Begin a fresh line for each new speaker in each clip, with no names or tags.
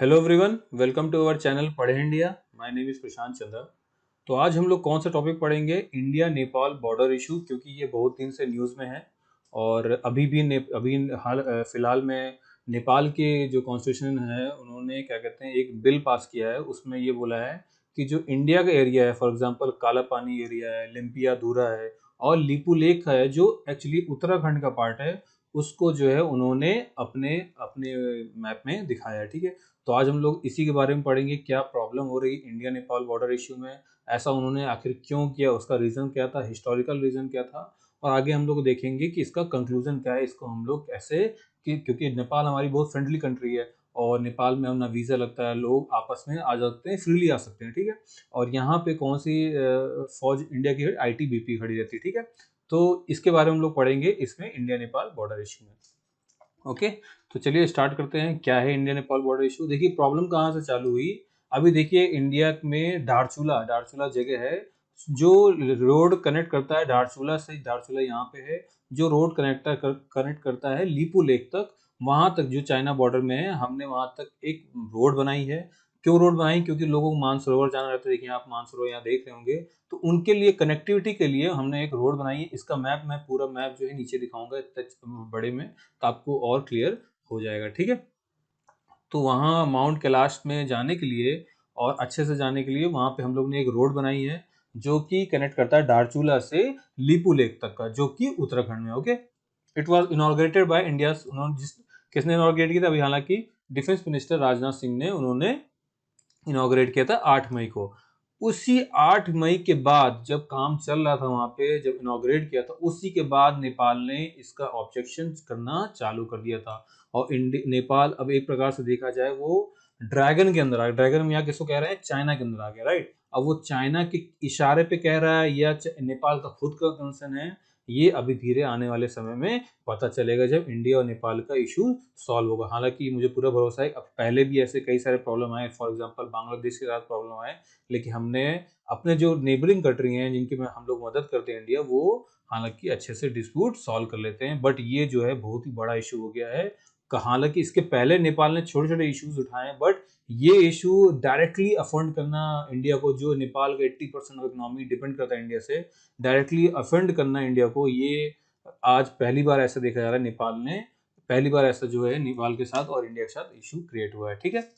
Hello everyone, welcome to our channel Padhe India. My name is Prashant Chandra. तो आज हम लोग कौन सा टॉपिक पढ़ेंगे? इंडिया नेपाल बॉर्डर इशू, क्योंकि ये बहुत दिन से न्यूज़ में है। और अभी फिलहाल में नेपाल के जो कॉन्स्टिट्यूशन है उन्होंने क्या कहते हैं एक बिल पास किया है। उसमें ये बोला है कि जो इंडिया का एरिया है, फॉर एग्जांपल काला पानी एरिया है, लिम्पिया धूरा है और लीपू लेक है, जो एक्चुअली उत्तराखंड का पार्ट है, उसको जो है उन्होंने अपने अपने मैप में दिखाया है। ठीक है, तो आज हम लोग इसी के बारे में पढ़ेंगे, क्या प्रॉब्लम हो रही इंडिया नेपाल बॉर्डर इश्यू में, ऐसा उन्होंने आखिर क्यों किया, उसका रीज़न क्या था, हिस्टोरिकल रीज़न क्या था, और आगे हम लोग देखेंगे कि इसका कंक्लूजन क्या है, इसको हम लोग कैसे कि क्योंकि नेपाल हमारी बहुत फ्रेंडली कंट्री है और नेपाल में हम ना वीज़ा लगता है, लोग आपस में आ जाते हैं, फ्रीली आ सकते हैं। ठीक है, और यहाँ पे कौन सी फौज इंडिया की आईटीबीपी खड़ी रहती है। ठीक है, तो इसके बारे में हम लोग पढ़ेंगे इसमें इंडिया नेपाल बॉर्डर इश्यू में। ओके, तो चलिए स्टार्ट करते हैं। क्या है इंडिया नेपाल बॉर्डर इशू? देखिए प्रॉब्लम कहाँ से चालू हुई। अभी देखिए इंडिया में धारचूला धारचूला जगह है जो रोड कनेक्ट करता है धारचूला से। धारचूला यहाँ पे है जो रोड कनेक्ट करता है लीपू लेक तक, वहां तक जो चाइना बॉर्डर में है। हमने वहां तक एक रोड बनाई है। क्यों रोड बनाई? क्योंकि लोगों को मानसरोवर जाना रहता है। देखिए आप मानसरोवर यहाँ देख रहे होंगे, तो उनके लिए कनेक्टिविटी के लिए हमने एक रोड बनाई है। इसका मैप मैं पूरा मैप जो है नीचे दिखाऊंगा इतना बड़े में, तो आपको और क्लियर हो जाएगा। ठीक है, तो वहाँ माउंट कैलाश में जाने के लिए और अच्छे से जाने के लिए वहाँ पे हम लोग ने एक रोड बनाई है जो कि कनेक्ट करता है धारचूला से लीपू लेक तक का, जो कि उत्तराखंड में। Okay, it was inaugurated by India. उन्होंने किसने इनॉग्रेट किया था? अभी हालांकि डिफेंस मिनिस्टर राजनाथ सिंह ने उन्होंने इनॉग्रेट किया था 8 मई को। उसी 8 मई के बाद जब काम चल रहा था वहां पे, जब इनॉग्रेट किया था, उसी के बाद नेपाल ने इसका ऑब्जेक्शन करना चालू कर दिया था। और नेपाल अब एक प्रकार से देखा जाए वो ड्रैगन के अंदर आ गया। ड्रैगन में यहाँ किसको कह रहे हैं? चाइना के अंदर आ गया, राइट। अब वो चाइना के इशारे पे कह रहा है या नेपाल का खुद का कंसर्न है, ये अभी धीरे आने वाले समय में पता चलेगा जब इंडिया और नेपाल का इशू सॉल्व होगा। हालांकि मुझे पूरा भरोसा है, अब पहले भी ऐसे कई सारे प्रॉब्लम आए, फॉर एग्जांपल बांग्लादेश के साथ प्रॉब्लम आए, लेकिन हमने अपने जो नेबरिंग कंट्री हैं जिनकी में हम लोग मदद करते हैं इंडिया, वो हालांकि अच्छे से डिस्प्यूट सॉल्व कर लेते हैं। बट ये जो है बहुत ही बड़ा इशू हो गया है। हालांकि इसके पहले नेपाल ने छोटे छोटे इश्यूज उठाए, बट ये इशू डायरेक्टली अफेंड करना इंडिया को, जो नेपाल का 80% ऑफ इकोनॉमी डिपेंड करता है इंडिया से, डायरेक्टली अफेंड करना इंडिया को, ये आज पहली बार ऐसा देखा जा रहा है। नेपाल ने पहली बार ऐसा जो है नेपाल के साथ और इंडिया के साथ इशू क्रिएट हुआ है। ठीक है,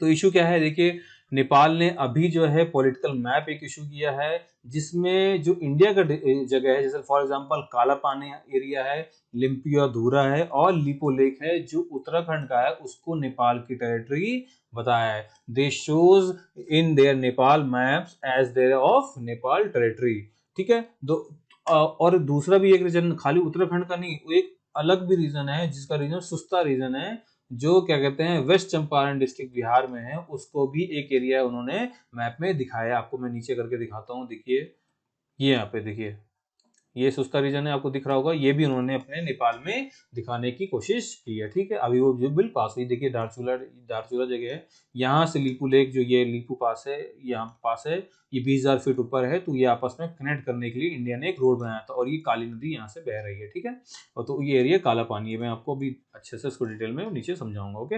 तो इशू क्या है? देखिए नेपाल ने अभी जो है पॉलिटिकल मैप एक इशू किया है जिसमें जो इंडिया का जगह है, जैसे फॉर एग्जांपल काला पानी एरिया है, लिम्पिया धूरा है और लिपो लेक है, जो उत्तराखंड का है, उसको नेपाल की टेरिटरी बताया है। They shows in their Nepal maps as their of Nepal territory. ठीक है, और दूसरा भी एक रीजन, खाली उत्तराखंड का नहीं, एक अलग भी रीजन है जिसका रीजन सुस्ता रीजन है, जो क्या कहते हैं वेस्ट चंपारण डिस्ट्रिक्ट बिहार में है, उसको भी एक एरिया उन्होंने मैप में दिखाया। आपको मैं नीचे करके दिखाता हूँ, देखिए ये यहाँ पे देखिए, ये सुस्ता रीजन है, आपको दिख रहा होगा, ये भी उन्होंने अपने नेपाल में दिखाने की कोशिश की है। ठीक है, अभी वो जो बिल पास हुई, देखिए धारचूला धारचूला जगह है, यहाँ से लीपू लेक, जो ये लीपू पास है, यहाँ पास है, ये 20,000 फीट ऊपर है, तो ये आपस में कनेक्ट करने के लिए इंडिया ने एक रोड बनाया था, और ये काली नदी यहाँ से बह रही है। ठीक है, और तो ये एरिया काला पानी है। मैं आपको अभी अच्छे से इसको डिटेल में नीचे समझाऊंगा। ओके,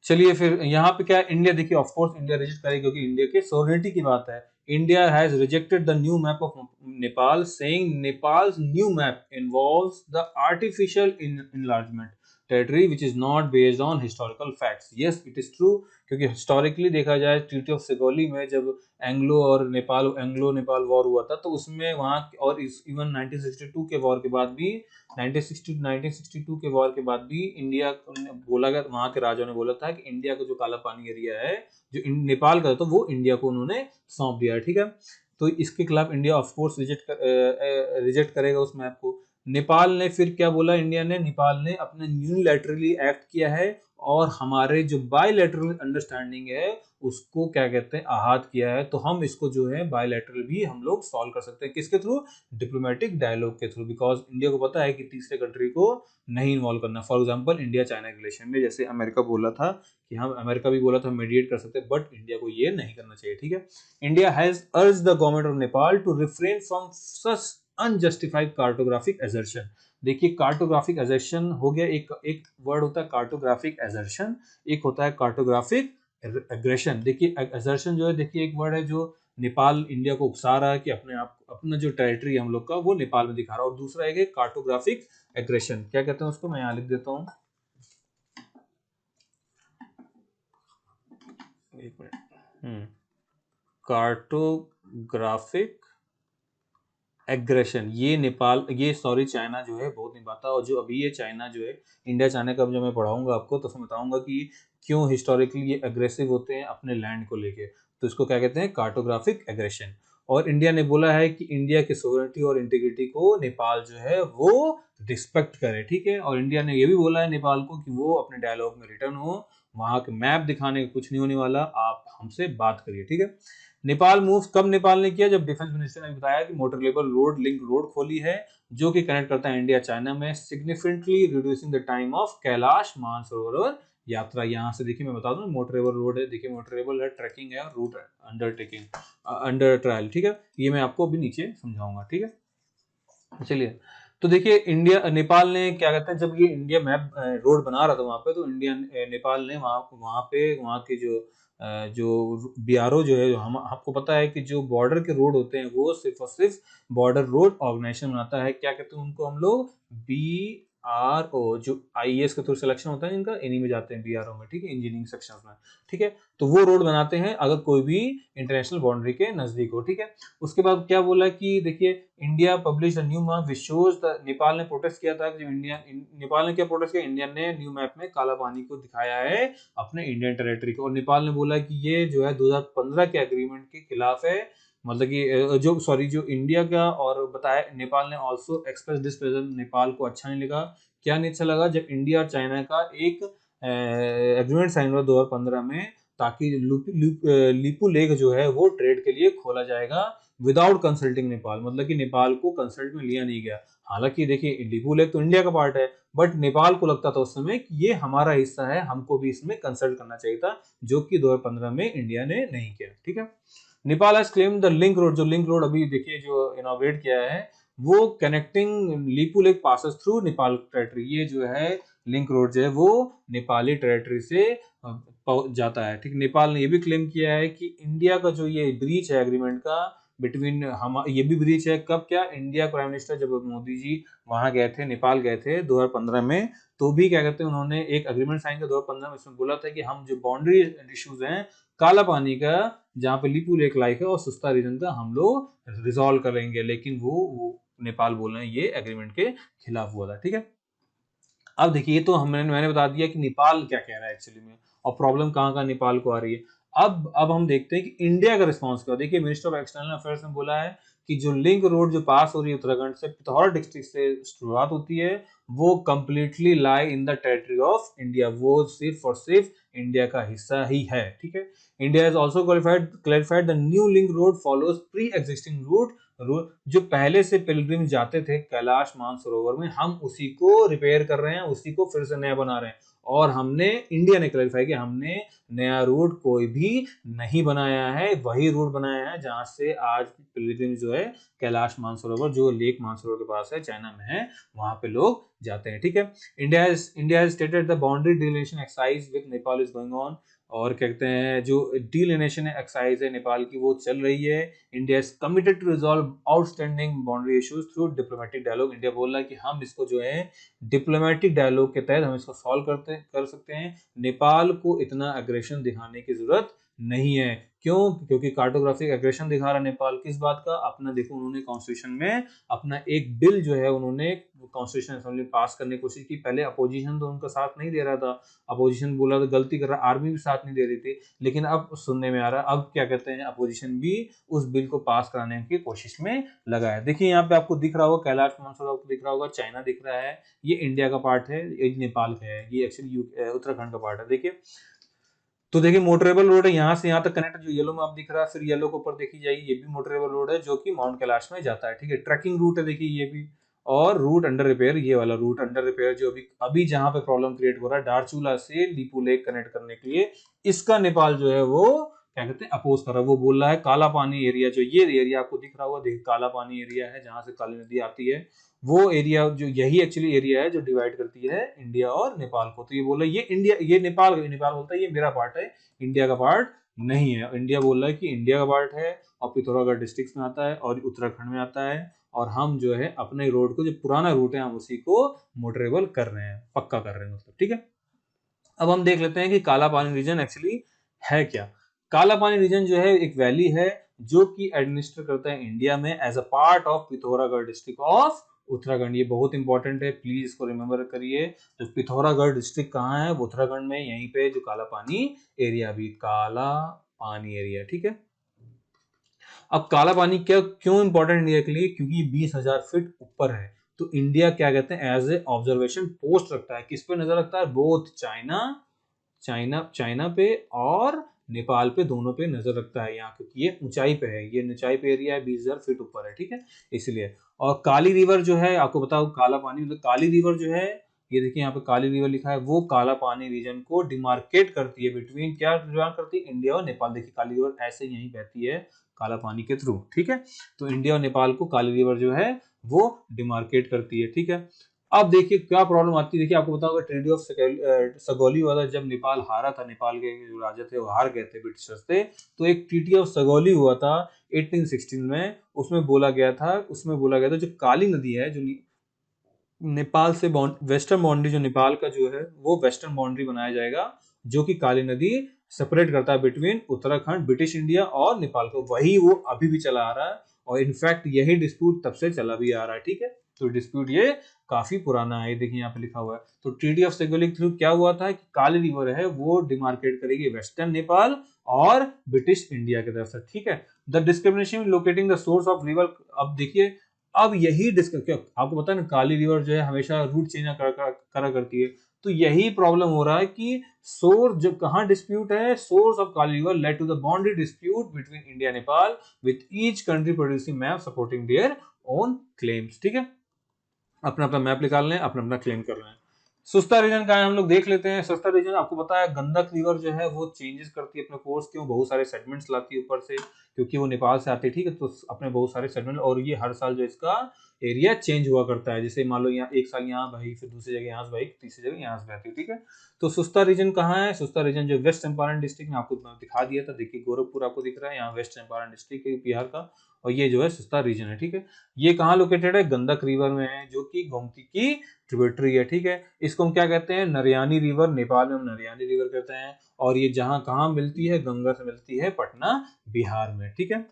चलिए फिर यहाँ पे क्या इंडिया, देखिए ऑफ कोर्स इंडिया रिजेक्ट करेगी क्योंकि इंडिया के सोवरेनिटी की बात है। India has rejected the new map of Nepal, saying Nepal's new map involves the artificial enlargement territory which is not based on historical facts. Yes it is true, क्योंकि historically देखा जाए treaty of सिगोली में जब Anglo Nepal war हुआ था, तो उसमें वहाँ और इवन 1962 के वॉर के बाद भी, 1962 के वॉर के बाद भी इंडिया बोला गया, वहां के राजा ने बोला था कि इंडिया का जो काला पानी एरिया है जो नेपाल का, तो वो इंडिया को उन्होंने सौंप दिया है। ठीक है, तो इसके खिलाफ इंडिया ऑफ कोर्स रिजेक्ट करेगा उस मैप को। नेपाल ने फिर क्या बोला? इंडिया ने, नेपाल ने अपने यूनिलैटरली एक्ट किया है और हमारे जो बायलैटरल अंडरस्टैंडिंग है उसको क्या कहते हैं आहत किया है। तो हम इसको जो है बायलैटरल भी हम लोग सॉल्व कर सकते हैं, किसके थ्रू? डिप्लोमेटिक डायलॉग के थ्रू, बिकॉज इंडिया को पता है कि तीसरे कंट्री को नहीं इन्वॉल्व करना। For example India China relation में, जैसे अमेरिका बोला था कि हम, अमेरिका भी बोला था मीडिएट कर सकते हैं, बट इंडिया को ये नहीं करना चाहिए। ठीक है, India has urged the government of Nepal to refrain from such unjustified cartographic assertion. देखिए कार्टोग्राफिक एजर्शन हो गया, एक वर्ड होता है कार्टोग्राफिक एजर्शन, एक होता है कार्टोग्राफिक एग्रेशन। देखिए एजर्शन जो है, देखिए एक वर्ड है जो नेपाल इंडिया को उकसा रहा है कि अपने आप अपना जो टेरिटरी है हम लोग का वो नेपाल में दिखा रहा है, और दूसरा है कार्टोग्राफिक एग्रेशन। क्या कहते हैं उसको, मैं यहाँ लिख देता हूँ, एक मिनट। कार्टोग्राफिक एग्रेशन, ये नेपाल, ये सॉरी चाइना जो है बहुत नहीं पाता, और जो अभी ये चाइना जो है, इंडिया चाइना का जो मैं पढ़ाऊंगा आपको तो उसमें बताऊंगा कि क्यों हिस्टोरिकली ये अग्रेसिव होते हैं अपने लैंड को लेके। तो इसको क्या कहते हैं, कार्टोग्राफिक एग्रेशन। और इंडिया ने बोला है कि इंडिया की सोवरेनिटी और इंटीग्रिटी को नेपाल जो है वो रिस्पेक्ट करे, ठीक है। और इंडिया ने ये भी बोला है नेपाल को कि वो अपने डायलॉग में रिटर्न हो, वहां के मैप दिखाने का कुछ नहीं होने वाला, आप हमसे बात करिए, ठीक है। नेपाल मूव कब नेपाल ने किया, जब डिफेंस मिनिस्टर ने बताया कि motor label road link road खोली है जो कि कनेक्ट करता है इंडिया चाइना में, significantly reducing the time of Kailash Mansarovar यात्रा। यहाँ से देखिए मैं बता दूं, मोटरेबल रोड है, देखिए मोटरेबल है, ट्रैकिंग है, और रूट अंडरटेकिंग अंडर ट्रायल, ठीक है। ये मैं आपको अभी नीचे समझाऊंगा, ठीक है। चलिए, तो देखिए इंडिया नेपाल ने क्या कहते हैं, जब ये इंडिया मैप रोड बना रहा था वहां पे, तो इंडिया नेपाल ने वहां वहां पे वहां के जो बीआरओ जो है, हम आपको पता है कि जो बॉर्डर के रोड होते हैं वो सिर्फ और सिर्फ बॉर्डर रोड ऑर्गेनाइजेशन बनाता है। क्या कहते हैं उनको हम लोग, बीआरओ, जो आईएएस के थ्रू सिलेक्शन होता है इनका, इन्हीं में जाते हैं बीआरओ में, ठीक है, इंजीनियरिंग सेक्शन में, ठीक है। तो वो रोड बनाते हैं अगर कोई भी इंटरनेशनल बाउंड्री के नजदीक हो, ठीक है। उसके बाद क्या बोला कि देखिए India publish the new map which shows the, Nepal ने प्रोटेस्ट किया था कि नेपाल ने क्या प्रोटेस्ट किया, इंडिया ने न्यू मैप में काला पानी को दिखाया है अपने इंडियन टेरिटरी को, और नेपाल ने बोला कि ये जो है 2015 के एग्रीमेंट के खिलाफ है, मतलब कि जो इंडिया का, और बताया नेपाल ने ऑल्सो एक्सप्रेस डिस्प्लेजर, नेपाल को अच्छा नहीं लगा। क्या नहीं अच्छा लगा, जब इंडिया और चाइना का एक एग्रीमेंट साइन हुआ 2015 में, ताकि लिपू लेक जो है वो ट्रेड के लिए खोला जाएगा विदाउट कंसल्टिंग नेपाल, मतलब कि नेपाल को कंसल्ट में लिया नहीं गया। हालांकि देखिए लिपू लेक तो इंडिया का पार्ट है, बट नेपाल को लगता था उस समय कि ये हमारा हिस्सा है, हमको भी इसमें कंसल्ट करना चाहिए था, जो कि 2015 में इंडिया ने नहीं किया, ठीक है। Nepal has claim the link road, जो लिंक रोड अभी देखिए जो इनोवेट किया है, वो connecting Lipu lake passes through Nepal territory, ये जो है लिंक रोड जो है वो नेपाली टेरिटरी से जाता है, ठीक। नेपाल ने ये भी क्लेम किया है कि इंडिया का जो ये ब्रीच है एग्रीमेंट का बिटवीन हम, ये भी ब्रीच है कब, क्या, इंडिया प्राइम मिनिस्टर जब मोदी जी वहां गए थे, नेपाल गए थे 2015 में, तो भी क्या कहते हैं उन्होंने एक एग्रीमेंट साइन किया 2015 में, इसमें बोला था कि हम जो बाउंड्री इश्यूज हैं काला पानी का, जहाँ पे लिपू लेक लाइक है और सुस्ता रीजन का, हम लोग रिजॉल्व करेंगे, लेकिन वो नेपाल बोल रहे हैं ये एग्रीमेंट के खिलाफ हुआ था, ठीक है। अब देखिए ये तो मैंने बता दिया कि नेपाल क्या कह रहा है एक्चुअली में, और प्रॉब्लम कहाँ नेपाल को आ रही है। अब हम देखते हैं कि इंडिया का रिस्पांस क्या। देखिए मिनिस्टर ऑफ एक्सटर्नल अफेयर्स ने बोला है कि जो लिंक रोड जो पास हो रही है उत्तराखंड से, पिथौरा डिस्ट्रिक्ट से शुरुआत होती है, वो completely lie in the territory of India, वो सिर्फ और सिर्फ इंडिया का हिस्सा ही है, ठीक है। India has also clarified the new link road follows pre existing route, जो पहले से पिलग्रिम जाते थे कैलाश मानसरोवर में, हम उसी को रिपेयर कर रहे हैं, उसी को फिर से नया बना रहे हैं। और हमने, इंडिया ने क्लैरिफाई किया, हमने नया रूट कोई भी नहीं बनाया है, वही रूट बनाया है जहां से आज पिलग्रिम जो है कैलाश मानसरोवर, जो लेक मानसरोवर के पास है, चाइना में है, वहां पे लोग जाते हैं, ठीक है। India has stated the boundary delimitation exercise with Nepal is going on, और कहते हैं जो डिलिमिटेशन एक्सरसाइज है नेपाल की वो चल रही है। India is committed to resolve outstanding boundary issues through diplomatic dialogue. India बोल रहा है कि हम इसको जो है डिप्लोमेटिक डायलॉग के तहत हम इसको सॉल्व कर सकते हैं, नेपाल को इतना एग्रेशन दिखाने की जरूरत नहीं है। क्यों? क्योंकि कार्टोग्राफिक एग्रेशन दिखा रहा नेपाल, किस बात का, अपना देखो उन्होंने कॉन्स्टिट्यूशन में अपना एक बिल जो है उन्होंने कॉन्स्टिट्यूशन असेंबली पास करने की कोशिश की, पहले अपोजिशन तो उनका साथ नहीं दे रहा था, अपोजिशन बोला तो गलती कर रहा, आर्मी भी साथ नहीं दे रही थी, लेकिन अब सुनने में आ रहा, अब क्या कहते हैं अपोजिशन भी उस बिल को पास कराने की कोशिश में लगा है। देखिए यहाँ पे आपको दिख रहा होगा कैलाश मानसरोवर, आपको दिख रहा होगा चाइना दिख रहा है, ये इंडिया का पार्ट है, ये नेपाल का है, ये एक्चुअली उत्तराखंड का पार्ट है। देखिए तो देखिए मोटरेबल रोड है, यहाँ से यहाँ तक कनेक्ट, जो येलो में आप दिख रहा है, फिर येलो के ऊपर देखी जाएगी, ये भी मोटरेबल रोड है जो कि माउंट कैलाश में जाता है, ठीक है। ट्रैकिंग रूट है देखिए ये भी, और रूट अंडर रिपेयर, ये वाला रूट अंडर रिपेयर जो अभी अभी जहां पे प्रॉब्लम क्रिएट हो रहा है, दारचूला से लिपू लेक कनेक्ट करने के लिए, इसका नेपाल जो है वो क्या कहते हैं अपोज कर रहा है। वो बोल रहा है काला पानी एरिया, जो ये एरिया आपको दिख रहा होगा, देखिए काला पानी एरिया है जहां से काली नदी आती है, वो एरिया जो यही एक्चुअली एरिया है जो डिवाइड करती है इंडिया और नेपाल को। तो ये बोल रहा है ये इंडिया, ये नेपाल, नेपाल बोलता है ये मेरा पार्ट है, इंडिया का पार्ट नहीं है। इंडिया बोल रहा है कि इंडिया का पार्ट है और पिथौरागढ़ डिस्ट्रिक्ट में आता है और उत्तराखंड में आता है, और हम जो है अपने रोड को, जो पुराना रूट है, हम उसी को मोटरेबल कर रहे हैं, पक्का कर रहे हैं मतलब, ठीक है। अब हम देख लेते हैं कि काला पानी रीजन एक्चुअली है क्या। काला पानी रीजन जो है एक वैली है जो कि एडमिनिस्टर करता है इंडिया में as a part of Pithoragarh district of Uttarakhand. ये बहुत इंपॉर्टेंट है, प्लीज इसको रिमेंबर करिए। तो पिथौरागढ़ डिस्ट्रिक्ट कहाँ है, उत्तराखंड में, यहीं पे जो काला पानी एरिया, भी काला पानी एरिया, ठीक है। अब काला पानी क्या क्यों इंपॉर्टेंट इंडिया के लिए, क्योंकि 20,000 फीट ऊपर है। तो इंडिया क्या कहते हैं एज ए ऑब्जर्वेशन पोस्ट रखता है, किस पे नजर रखता है, बोथ चाइना पे और नेपाल पे, दोनों पे नजर रखता है यहाँ, क्योंकि ये ऊंचाई पे है, ये ऊंचाई पे एरिया है, 20,000 फीट ऊपर है, ठीक है, इसलिए। और काली रिवर जो है, आपको बताओ काला पानी मतलब काली रिवर जो है, ये देखिए यहाँ पे काली रिवर लिखा है, वो काला पानी रीजन को डिमार्केट करती है बिटवीन, क्या डिमार्क करती है, इंडिया और नेपाल। देखिए काली रिवर ऐसे यहीं बहती है काला पानी के थ्रू, ठीक है। तो इंडिया और नेपाल को काली रिवर जो है वो डिमार्केट करती है, ठीक है। अब देखिए क्या प्रॉब्लम आती है, देखिए आपको पता होगा ट्रेडी ऑफ सगौली वाला, जब नेपाल हारा था, नेपाल के जो राजा थे वो हार गए थे ब्रिटिशर्स से, तो एक ट्रीटी ऑफ सगौली हुआ था 1816 में। उसमें बोला गया था जो काली नदी है, जो नेपाल से वेस्टर्न बाउंड्री, जो नेपाल का जो है वो वेस्टर्न बाउंड्री बनाया जाएगा, जो कि काली नदी सेपरेट करता है बिटवीन उत्तराखंड, ब्रिटिश इंडिया और नेपाल को। वही वो अभी भी चला आ रहा है, और इनफैक्ट यही डिस्प्यूट तब से चला भी आ रहा है, ठीक है। तो डिस्प्यूट ये काफी पुराना है, देखिए यहाँ पे लिखा हुआ है। तो ट्रीटी ऑफ सेगोली के थ्रू क्या हुआ था कि काली रिवर है वो डिमार्केट करेगी वेस्टर्न नेपाल और ब्रिटिश इंडिया की तरफ से, ठीक है। The discrimination locating the source of river, अब देखिए, अब यही आपको पता है ना, काली रिवर जो है हमेशा रूट चेंज करा करती है, तो यही प्रॉब्लम हो रहा है कि सोर्स जो कहां डिस्प्यूट है, source of Kali river led to the boundary dispute between India Nepal with each country producing map supporting their own claims, ठीक है। अपना अपना मैप निकाल लें, अपना अपना क्लेम कर रहे हैं। सुस्ता रीजन का है, हम लोग देख लेते हैं। सुस्ता रीजन आपको पता है गंडक रिवर जो है वो चेंजेस करती है अपने कोर्स, क्यों, बहुत सारे सेगमेंट्स लाती है ऊपर से, क्योंकि वो नेपाल से आती है, ठीक है। तो अपने बहुत सारे सेगमेंट, और ये हर साल जो इसका एरिया चेंज हुआ करता है, जैसे मान लो यहाँ एक साल यहाँ बही, फिर दूसरी जगह यहाँ से बही, तीसरी जगह यहाँ से बहती है, ठीक है। तो सुस्ता रीजन कहाँ है, सुस्ता रीजन जो वेस्ट चंपारण डिस्ट्रिक्ट में, आपको दिखा दिया था, देखिए गोरखपुर आपको दिख रहा है, यहाँ वेस्ट चंपारण डिस्ट्रिक्ट है बिहार का, और ये जो है सुस्ता रीजन है, ठीक है। ये कहाँ लोकेटेड है, गंडक रिवर में है, जो कि गोमती की ट्रिब्यूटरी है, ठीक है। इसको हम क्या कहते हैं, नरयानी रिवर, नेपाल में हम नरयानी रिवर कहते हैं, और ये जहां कहां मिलती है, गंगा से मिलती है पटना बिहार में, ठीक है।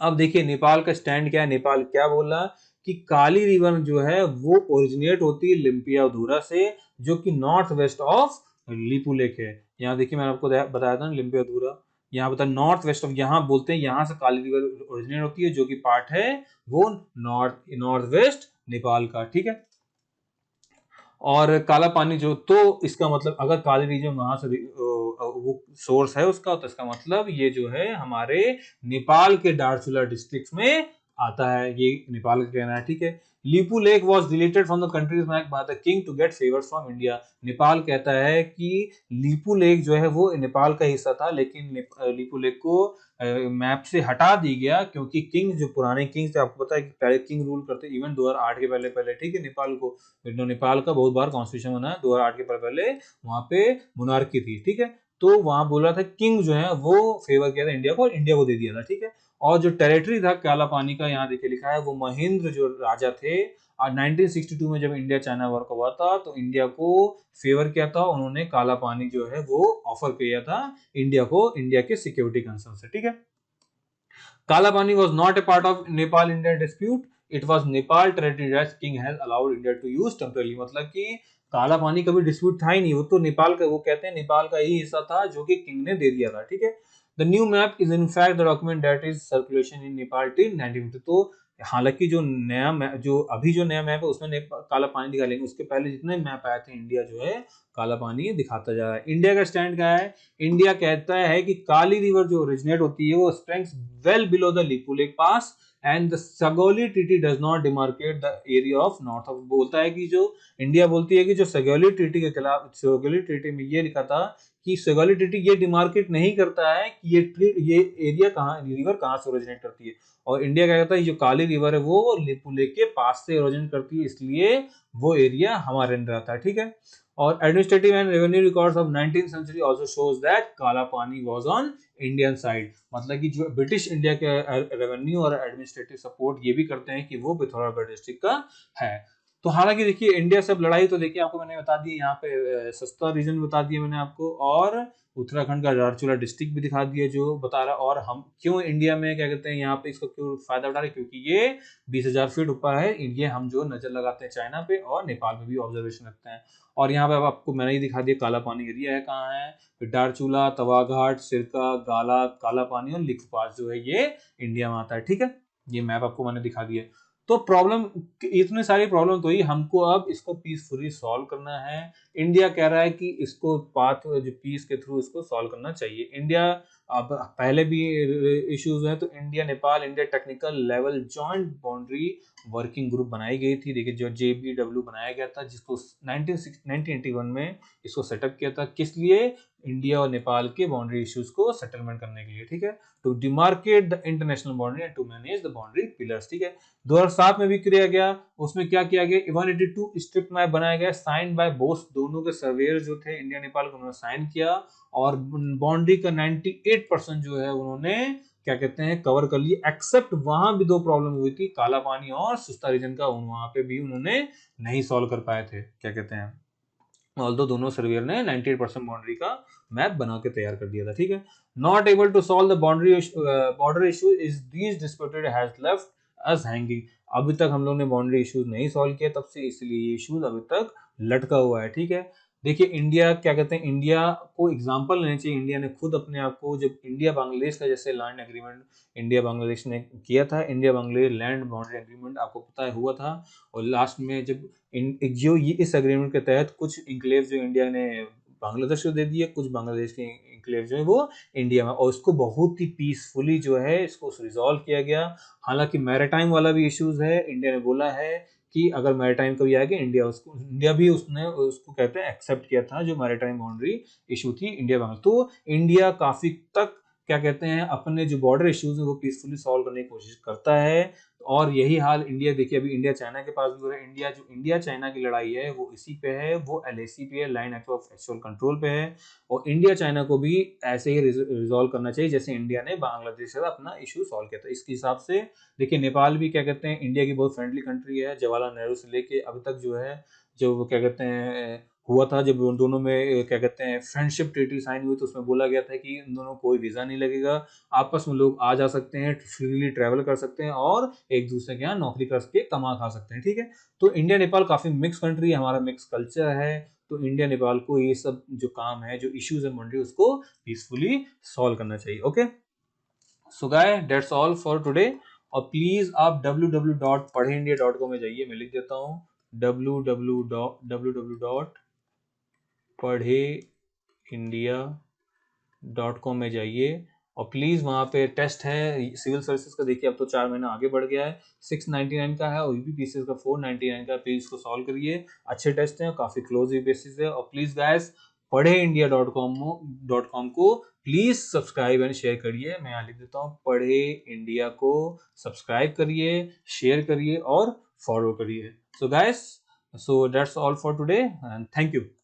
अब देखिए नेपाल का स्टैंड क्या है, नेपाल क्या बोल रहा है कि काली रिवर जो है वो ओरिजिनेट होती है लिम्पियाधुरा से, जो कि north west of Lipu lake है। यहाँ देखिए मैंने आपको बताया था लिम्पियाधुरा, यहाँ बता नॉर्थ वेस्ट ऑफ, यहाँ बोलते हैं यहाँ से काली रिवर ओरिजिनेट होती है, जो कि पार्ट है वो नॉर्थ वेस्ट नेपाल का, ठीक है। और काला पानी जो, तो इसका मतलब अगर काली रीजन वहां से वो सोर्स है उसका, तो इसका मतलब ये जो है हमारे नेपाल के दार्चुला डिस्ट्रिक्ट में आता है, ये नेपाल का कहना है, ठीक है। Lipulekh was deleted from the country's map by the king to get favours from India. Nepal कहता है कि लिपू लेक जो है वो नेपाल का हिस्सा था, लेकिन लिपू लेक को मैप से हटा दी गया, क्योंकि किंग, जो पुराने किंग थे, आपको पता है कि पहले किंग रूल करते, इवन 2008 के पहले पहले, ठीक है, नेपाल को, नेपाल का बहुत बार कॉन्स्टिट्यूशन बना है, 2008 के पहले वहां पे मोनार्की थी, ठीक है। तो वहां बोला था किंग जो है वो फेवर किया था इंडिया को, और इंडिया को दे दिया था, ठीक है। और जो टेरिटरी था काला पानी का, यहाँ देखिए लिखा है, वो महेंद्र जो राजा थे, और 1962 में जब इंडिया चाइना वॉर का हुआ था, तो इंडिया को फेवर किया था, उन्होंने काला पानी जो है वो ऑफर किया था इंडिया को, इंडिया के सिक्योरिटी कंसर्न से, ठीक है। काला पानी was not a part of Nepal India dispute. It was Nepal territory that king has allowed India to use temporarily. मतलब कि काला पानी कभी डिस्प्यूट था ही नहीं, वो तो नेपाल का, वो कहते हैं नेपाल का ही हिस्सा था, जो कि किंग ने दे दिया था, ठीक है। The new map is in fact the document that is circulation in Nepal till 1950. तो हालांकि जो नया मैप, जो अभी जो नया मैप है उसमें काला पानी दिखा, लेंगे उसके पहले जितने मैप आए थे, इंडिया जो है काला पानी दिखाता जा रहा है। इंडिया का स्टैंड क्या है, इंडिया कहता है कि काली रिवर जो ओरिजिनेट होती है वो strength well below the Lipu Lekh pass, and the Sugauli treaty does not demarcate the area of north of. बोलता है कि जो इंडिया बोलती है कि जो सगोली ट्रीटी के खिलाफ, सगोली ट्रीटी में ये लिखा था कि सगोली ट्रीटी ये डिमार्केट नहीं करता है कि ये एरिया कहाँ, रिवर कहाँ से ओरिजिनेट करती है। और इंडिया क्या कहता है, जो काली रिवर है वो लिपुले के पास से ओरिजिनेट करती है, इसलिए वो एरिया हमारे अंदर आता है, ठीक है। और administrative and revenue records of 19th century also shows that Kala Pani was on Indian side. मतलब कि जो ब्रिटिश इंडिया के रेवेन्यू और एडमिनिस्ट्रेटिव सपोर्ट ये भी करते हैं कि वो पिथौरागढ़ डिस्ट्रिक्ट का है। तो हालांकि देखिए इंडिया से अब लड़ाई तो देखिए आपको मैंने बता दी, यहाँ पे सस्ता रीजन बता दिया मैंने आपको, और उत्तराखंड का धारचूला डिस्ट्रिक्ट भी दिखा दिया जो बता रहा। और हम क्यों इंडिया में क्या कहते हैं यहाँ पे इसको क्यों फायदा उठा रहे, क्योंकि ये 20,000 फीट ऊपर है। ये हम जो नजर लगाते हैं चाइना पे और नेपाल में भी ऑब्जर्वेशन रखते हैं। और यहाँ पे अब आपको मैंने ही दिखा दिया काला पानी एरिया है कहाँ है, फिर डारचूला, तवाघाट, सिरका, गाला, काला पानी और लिखपास जो है ये इंडिया में आता है, ठीक है। ये मैप आपको मैंने दिखा दिया। तो प्रॉब्लम, इतनी सारी प्रॉब्लम तो ही हमको अब इसको पीसफुली सॉल्व करना है। इंडिया कह रहा है कि इसको पाथ जो पीस के थ्रू इसको सॉल्व करना चाहिए। इंडिया अब पहले भी इश्यूज हैं, तो India Nepal India technical level joint boundary working group बनाई गई थी। देखिए जो JBW बनाया गया था, जिसको 1981 में इसको सेटअप किया था, किस लिए, इंडिया और नेपाल के बाउंड्री इश्यूज को सेटलमेंट करने के लिए, ठीक है, to demarcate the international boundary and to manage the boundary pillars, ठीक है। 2007 में भी किया गया, उसमें क्या किया गया, 182 स्ट्रिप मैप बनाया गया, साइन बाय बोथ, दोनों के सर्वेयर जो थे इंडिया नेपाल को, उन्होंने साइन किया, और बाउंड्री का 98% जो है उन्होंने क्या कहते हैं कवर कर लिया, एक्सेप्ट वहां भी दो प्रॉब्लम हुई थी, काला पानी और सुस्ता रीजन का, वहां पे भी उन्होंने नहीं सॉल्व कर पाए थे, क्या कहते हैं, ऑल्दो दोनों सर्वेयर ने 98% बाउंड्री का मैप बना के तैयार कर दिया था, ठीक है। Not able to solve the boundary border issue is these disputed has left us hanging. अभी तक हम लोग ने बाउंड्री इश्यूज नहीं सॉल्व किया तब से, इसलिए ये इश्यूज अभी तक लटका हुआ है, ठीक है। देखिए इंडिया क्या कहते हैं, इंडिया को एग्जांपल लेना चाहिए। इंडिया ने खुद अपने आप को, जब इंडिया बांग्लादेश का जैसे लैंड एग्रीमेंट इंडिया बांग्लादेश ने किया था, India Bangladesh land boundary agreement आपको पता है हुआ था, और लास्ट में जब जो ये इस एग्रीमेंट के तहत कुछ इंक्लेव जो इंडिया ने बांग्लादेश को दे दिए, कुछ बांग्लादेश के इंक्लेव जो है वो इंडिया में, और उसको बहुत ही पीसफुली जो है इसको रिजॉल्व किया गया। हालांकि मैरीटाइम वाला भी इश्यूज है, इंडिया ने बोला है कि अगर मैरीटाइम कभी आएगा इंडिया भी उसने उसको कहते हैं एक्सेप्ट किया था, जो मैरीटाइम बाउंड्री इशू थी इंडिया बांग्लादेश। तो इंडिया काफी तक क्या कहते हैं अपने जो बॉर्डर इश्यूज है वो पीसफुली सॉल्व करने की कोशिश करता है। और यही हाल इंडिया, देखिए अभी इंडिया चाइना के पास भी हो रहा है। इंडिया चाइना की लड़ाई है वो इसी पे है, वो LAC पे है, लाइन ऑफ एक्चुअल कंट्रोल पे है। और इंडिया चाइना को भी ऐसे ही रिजॉल्व करना चाहिए जैसे इंडिया ने बांग्लादेश से अपना इशू सॉल्व किया था। इसके हिसाब से देखिए नेपाल भी क्या कहते हैं इंडिया की बहुत फ्रेंडली कंट्री है, जवाहरलाल नेहरू से लेके अभी तक जो है, जो वो क्या कहते हैं हुआ था, जब उन दोनों में क्या कहते हैं फ्रेंडशिप ट्रीटी साइन हुई, तो उसमें बोला गया था कि इन दोनों कोई वीजा नहीं लगेगा, आपस में लोग आ जा सकते हैं, फ्रीली ट्रैवल कर सकते हैं, और एक दूसरे के यहाँ नौकरी करके कमा खा सकते हैं, ठीक है। तो इंडिया नेपाल काफी मिक्स कंट्री है, हमारा मिक्स कल्चर है। तो इंडिया नेपाल को ये सब जो काम है, जो इश्यूज है मंडी, उसको पीसफुली सॉल्व करना चाहिए, okay. So guys that's all for today. और प्लीज आप www.padheindia.com में जाइए, मैं लिख देता हूँ www.padheindia.com में जाइए, और प्लीज वहां पे टेस्ट है सिविल सर्विसेज का, देखिए अब तो 4 महीना आगे बढ़ गया है, 699 का है, और UPPCS का 499 का, प्लीज इसको सॉल्व करिए। अच्छे टेस्ट हैं, काफी क्लोज बेसिस है। और प्लीज गाइस पढ़ेindia.com को प्लीज सब्सक्राइब एंड शेयर करिए। मैं यहाँ लिख देता हूँ, पढ़े इंडिया को सब्सक्राइब करिए, शेयर करिए और फॉलो करिए। So guys, so that's all for today and thank you.